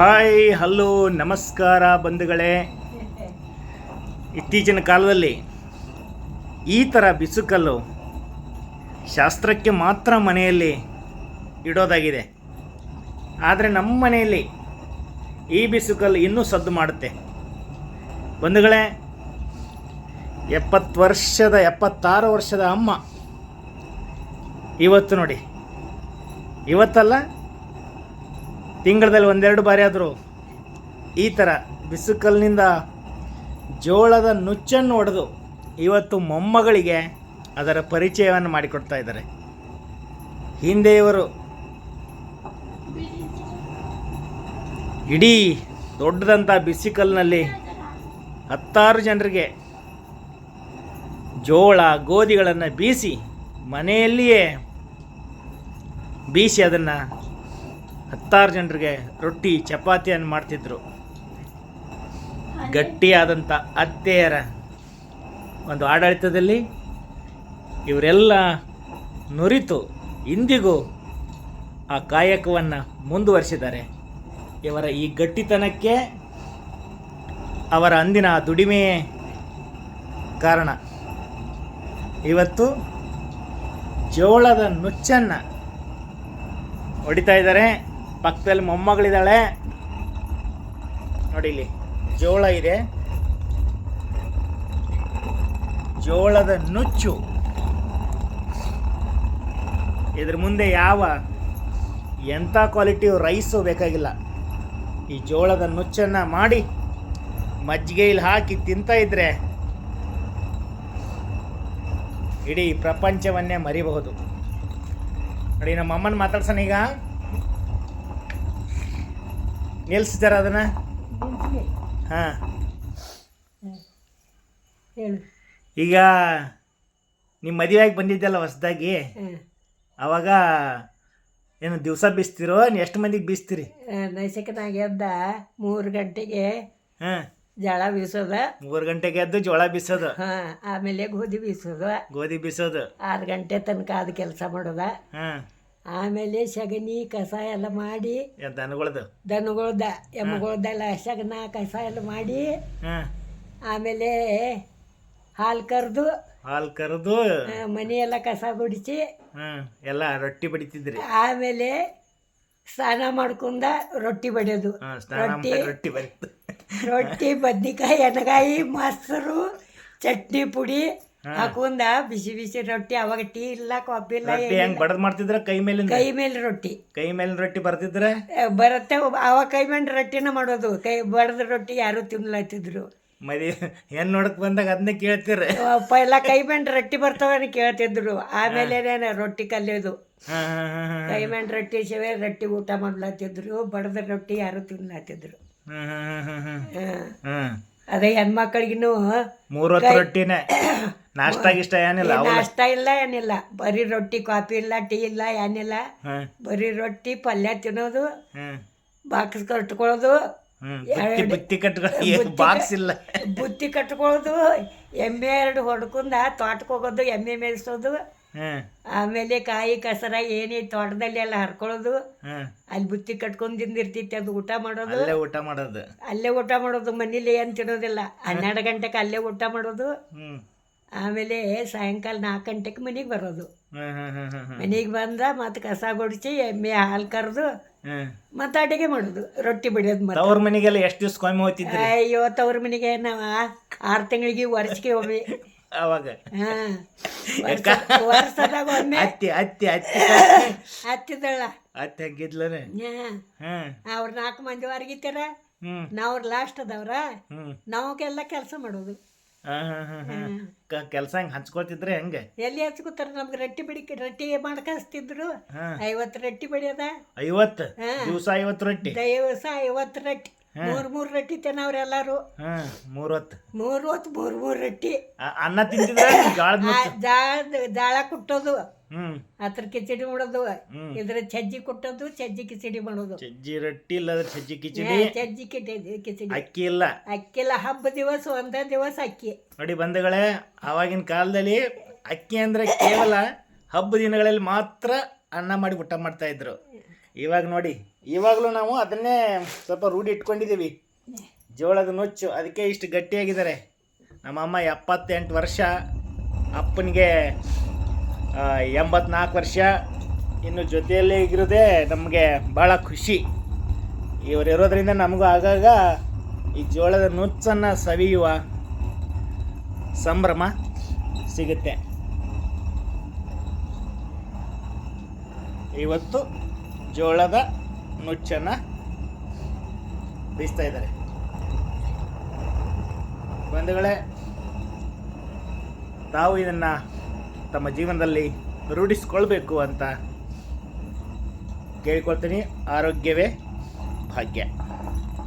Hi hello ನಮಸ್ಕಾರ ಬಂಧುಗಳೇ. ಇತ್ತೀಚಿನ ಕಾಲದಲ್ಲಿ ಈ ಥರ ಬಿಸುಕಲ್ಲು ಶಾಸ್ತ್ರಕ್ಕೆ ಮಾತ್ರ ಮನೆಯಲ್ಲಿ ಇಡೋದಾಗಿದೆ. ಆದರೆ ನಮ್ಮ ಮನೆಯಲ್ಲಿ ಈ ಬಿಸುಕಲ್ಲು ಇನ್ನೂ ಸದ್ದು ಮಾಡುತ್ತೆ. ಬಂಧುಗಳೇ, 76 ವರ್ಷದ ಅಮ್ಮ ಇವತ್ತು ನೋಡಿ, ಇವತ್ತಲ್ಲ ತಿಂಗಳಲ್ಲಿ ಒಂದೆರಡು ಬಾರಿ ಆದರೂ ಈ ಥರ ಬಿಸುಕಲ್ಲಿನಿಂದ ಜೋಳದ ನುಚ್ಚನ್ನು ಒಡೆದು ಇವತ್ತು ಮೊಮ್ಮಗಳಿಗೆ ಅದರ ಪರಿಚಯವನ್ನು ಮಾಡಿಕೊಡ್ತಾ ಇದ್ದಾರೆ. ಹಿಂದೆ ಇವರು ಇಡೀ ದೊಡ್ಡದಂಥ ಬಿಸಿಕಲ್ಲಿನಲ್ಲಿ 10 ಜನರಿಗೆ ಜೋಳ ಗೋಧಿಗಳನ್ನು ಬೀಸಿ ಮನೆಯಲ್ಲಿಯೇ ಬೀಸಿ ಅದನ್ನು 10 ಜನರಿಗೆ ರೊಟ್ಟಿ ಚಪಾತಿಯನ್ನು ಮಾಡ್ತಿದ್ರು. ಗಟ್ಟಿಯಾದಂಥ ಅತ್ತೆಯರ ಒಂದು ಆಡಳಿತದಲ್ಲಿ ಇವರೆಲ್ಲ ನುರಿತು ಇಂದಿಗೂ ಆ ಕಾಯಕವನ್ನು ಮುಂದುವರಿಸಿದ್ದಾರೆ. ಇವರ ಈ ಗಟ್ಟಿತನಕ್ಕೆ ಅವರ ಅಂದಿನ ದುಡಿಮೆಯೇ ಕಾರಣ. ಇವತ್ತು ಜೋಳದ ನುಚ್ಚನ್ನು ಹೊಡಿತಾ ಇದ್ದಾರೆ. ಪಕ್ಕದಲ್ಲಿ ಮೊಮ್ಮಗಳಿದ್ದಾಳೆ ನೋಡಿ, ಇಲ್ಲಿ ಜೋಳ ಇದೆ, ಜೋಳದ ನುಚ್ಚು. ಇದ್ರ ಮುಂದೆ ಎಂಥ ಕ್ವಾಲಿಟಿ ರೈಸು ಬೇಕಾಗಿಲ್ಲ. ಈ ಜೋಳದ ನುಚ್ಚನ್ನು ಮಾಡಿ ಮಜ್ಜಿಗೆಯಲ್ಲಿ ಹಾಕಿ ತಿಂತಾ ಇದ್ರೆ ಇಡೀ ಪ್ರಪಂಚವನ್ನೇ ಮರಿಬಹುದು. ನೋಡಿ, ನಮ್ಮ ಅಮ್ಮನ ಮಾತಾಡ್ಸೋಣ ಈಗ. ನಿಲ್ಸ್ತಾರ ಅದನ್ನ. ಹಾಂ, ಈಗ ನಿಮ್ಮ ಮದುವೆಯಾಗಿ ಬಂದಿದ್ದಲ್ಲ ಹೊಸದಾಗಿ, ಅವಾಗ ಏನು ದಿವಸ ಬೀಸ್ತಿರೋ ಎಷ್ಟು ಮಂದಿಗೆ ಬೀಸ್ತೀರಿ? ನೈಸಕನಾಗ ಎದ್ದ 3 ಗಂಟೆಗೆ ಜೋಳ ಬೀಸೋದ, 3 ಗಂಟೆಗೆ ಎದ್ದು ಜೋಳ ಬೀಸೋದು, ಆಮೇಲೆ ಗೋಧಿ ಬೀಸೋದು, 6 ಗಂಟೆ ತನಕ ಅದು ಕೆಲಸ ಮಾಡೋದ. ಆಮೇಲೆ ಸಗಣಿ ಕಸ ಎಲ್ಲ ಮಾಡಿ ದನಗಳ್ದ ಎಮ್ಮಗಳ್ದೆಲ್ಲ ಸಗಣ ಕಸ ಎಲ್ಲ ಮಾಡಿ ಆಮೇಲೆ ಹಾಲು ಕರೆದು ಮನೆಯೆಲ್ಲ ಕಸ ಗುಡಿಸಿ ಎಲ್ಲ ರೊಟ್ಟಿ ಬಡಿತಿದ್ರಿ. ಆಮೇಲೆ ಸ್ನಾನ ಮಾಡ್ಕೊಂಡ ರೊಟ್ಟಿ ಬಡಿಯೋದು. ರೊಟ್ಟಿ ಬದ್ನಿಕಾಯಿ ಎಣ್ಣೆಕಾಯಿ ಮೊಸರು ಚಟ್ನಿ ಪುಡಿ ಹಾಕೊಂಡ ಬಿಸಿ ಬಿಸಿ ರೊಟ್ಟಿ. ಅವಾಗ ಟೀ ಇಲ್ಲ ಕಾಫಿ ಇಲ್ಲ, ಬಡದ್ ಮಾಡ್ತಿದ್ರ ಕೈ ಮೇಲೆ ರೊಟ್ಟಿ ಬರ್ತಿದ್ರ ಬರುತ್ತೆ. ಅವಾಗ ಕೈ ಮೇಲೆ ರೊಟ್ಟಿನ ಮಾಡೋದು. ಬಡದ ರೊಟ್ಟಿ ಯಾರು ತಿನ್ಲತ್ತಿದ್ರು. ಹೆಣ್ ನೋಡಕ್ ಬಂದಾಗ ಅದನ್ನೇ ಕೇಳ್ತಿರ. ಎಲ್ಲ ಕೈ ಮೇಲೆ ರೊಟ್ಟಿ ಬರ್ತಾವ ಕೇಳ್ತಿದ್ರು. ಆಮೇಲೆ ರೊಟ್ಟಿ ಕಲಿಯೋದು. ಕೈ ಮೇಲೆ ರೊಟ್ಟಿ ಸೇವೆ ರೊಟ್ಟಿ ಊಟ ಮಾಡ್ಲತ್ತಿದ್ರು. ಬಡದ ರೊಟ್ಟಿ ಯಾರು ತಿನ್ಲತ್ತಿದ್ರು. ಅದೇ ಹೆಣ್ಮಕ್ಳಿಗೂ 3 ಹೊತ್ತು ರೊಟ್ಟಿನೇ. ನಾಷ್ಟ ಇಲ್ಲ ಏನಿಲ್ಲ, ಬರೀ ರೊಟ್ಟಿ, ಕಾಫಿ ಇಲ್ಲ, ಟೀ ಇಲ್ಲ, ಏನಿಲ್ಲ. ಬರೀ ರೊಟ್ಟಿ ಪಲ್ಯ ತಿನ್ನೋದು, ಬಾಕ್ಸ್ ಕಟ್ಕೊಳ್ಳೋದು, ಬುತ್ತಿ ಕಟ್ಕೊಳ್ಳೋದು, ಎಮ್ಮೆ 2 ಹೊಡ್ಕೊಂಡ ತೋಟಕ್ಕೆ ಹೋಗೋದು, ಎಮ್ಮೆ ಮೇಯಿಸೋದು. ಆಮೇಲೆ ಕಾಯಿ ಕಸರ ಏನೇ ತೋಟದಲ್ಲಿ ಎಲ್ಲ ಹರ್ಕೊಳ್ಳೋದು. ಅಲ್ಲಿ ಬುತ್ತಿ ಕಟ್ಕೊಂಡ್ ತಿಂದಿರ್ತಿತ್ತು, ಅದು ಊಟ ಮಾಡೋದು. ಅಲ್ಲೇ ಊಟ ಮಾಡೋದು. ಮನೇಲಿ ಏನ್ ತಿನ್ನೋದಿಲ್ಲ. 12 ಗಂಟೆಗೆ ಅಲ್ಲೇ ಊಟ ಮಾಡೋದು. ಆಮೇಲೆ ಸಾಯಂಕಾಲ 4 ಗಂಟೆಗೆ ಮನೆಗೆ ಬರೋದು. ಮನೆಗೆ ಬಂದ ಮತ್ತೆ ಕಸ ಗುಡಿಸಿ ಎಮ್ಮೆ ಹಾಲು ಕರೆದು ಮತ್ತೆ ಅಡಿಗೆ ಮಾಡೋದು, ರೊಟ್ಟಿ ಬಡಿಯೋದು. ಅವ್ರ ಮನೆಗೆಲ್ಲ ಎಷ್ಟು ದಿವಸ ಹೋಗ್ತಿದ್ರಿ? ಅಯ್ಯೋ, ತವ್ರ ಮನೆಗೆ ನಾವು 6 ತಿಂಗಳಿಗೆ ವರ್ಷಕ್ಕೆ ಒಮ್ಮೆ. ಅವಾಗ ವರ್ಷದಾಗ ಒಮ್ಮೆ ಹತ್ತಿದಳ ಹಂಗಿದ್ಲನೆ. ಅವ್ರ 4 ಮಂದಿ ಹೊರಗಿತ್ತಾರ, ನಾವ್ ಲಾಸ್ಟ್ ಅದವ್ರ. ನಾವೆಲ್ಲ ಕೆಲಸ ಮಾಡೋದು. ಕೆಲಸ ಹೆಂಗ್ ಹಂಚ್ಕೊಳ್ತಿದ್ರೆ ಹೆಂಗೆ? ಎಲ್ಲಿ ಹಚ್ಕೋತಾರ? ನಮ್ಗೆ ರೊಟ್ಟಿ ಮಾಡ್ಕಸ್ತಿದ್ರು. 50 ರೊಟ್ಟಿ ಬಡಿಯೋದ. 50 ದಿವಸ 50 ರೊಟ್ಟಿ. ದಿವಸ 50 ರೊಟ್ಟಿ. 3 ರೊಟ್ಟಿ ತಿನ್ನವ್ರೆಲ್ಲಾರು. 3 ಹೊತ್ತು 3 ರೊಟ್ಟಿ. ಅನ್ನ ತಿಂತಿದ್ರ? ಜಾಳ ಕುಟ್ಟೋದು, ಅದ್ರ ಕಿಚಡಿ ಮಾಡೋದು. ಇದ್ರ ಚಜ್ಜಿ ಕುಟ್ಟೋದು, ಚಜ್ಜಿ ಕಿಚಡಿ ಮಾಡೋದು. ಚಜ್ಜಿ ರೊಟ್ಟಿ ಇಲ್ಲ, ಚಜ್ಜಿ ಕಿಚಡಿ. ಕಿಚಡಿ ಅಕ್ಕಿ ಇಲ್ಲ. ಹಬ್ಬ ದಿವಸ ಒಂದೇ ದಿವಸ ಅಕ್ಕಿ. ನೋಡಿ ಬಂಧುಗಳೇ, ಆವಾಗಿನ ಕಾಲದಲ್ಲಿ ಅಕ್ಕಿ ಅಂದ್ರೆ ಕೇವಲ ಹಬ್ಬ ದಿನಗಳಲ್ಲಿ ಮಾತ್ರ ಅನ್ನ ಮಾಡಿ ಊಟ ಮಾಡ್ತಾ ಇದ್ರು. ಇವಾಗ ನೋಡಿ, ಇವಾಗಲೂ ನಾವು ಅದನ್ನೇ ಸ್ವಲ್ಪ ರೂಢಿ ಇಟ್ಕೊಂಡಿದ್ದೀವಿ, ಜೋಳದ ನುಚ್ಚು. ಅದಕ್ಕೆ ಇಷ್ಟು ಗಟ್ಟಿಯಾಗಿದ್ದಾರೆ. ನಮ್ಮಮ್ಮ 78 ವರ್ಷ, ಅಪ್ಪನಿಗೆ 84 ವರ್ಷ. ಇನ್ನು ಜೊತೆಯಲ್ಲೇ ಇರೋದೇ ನಮಗೆ ಭಾಳ ಖುಷಿ. ಇವರಿರೋದ್ರಿಂದ ನಮಗೂ ಆಗಾಗ ಈ ಜೋಳದ ನುಚ್ಚನ್ನು ಸವಿಯುವ ಸಂಭ್ರಮ ಸಿಗುತ್ತೆ. ಇವತ್ತು ಜೋಳದ ನುಚ್ಚನ್ನು ಬೀಸ್ತಾ ಇದ್ದಾರೆ. ಬಂಧುಗಳೇ, ತಾವು ಇದನ್ನು ತಮ್ಮ ಜೀವನದಲ್ಲಿ ರೂಢಿಸ್ಕೊಳ್ಬೇಕು ಅಂತ ಕೇಳ್ಕೊಳ್ತೀನಿ. ಆರೋಗ್ಯವೇ ಭಾಗ್ಯ.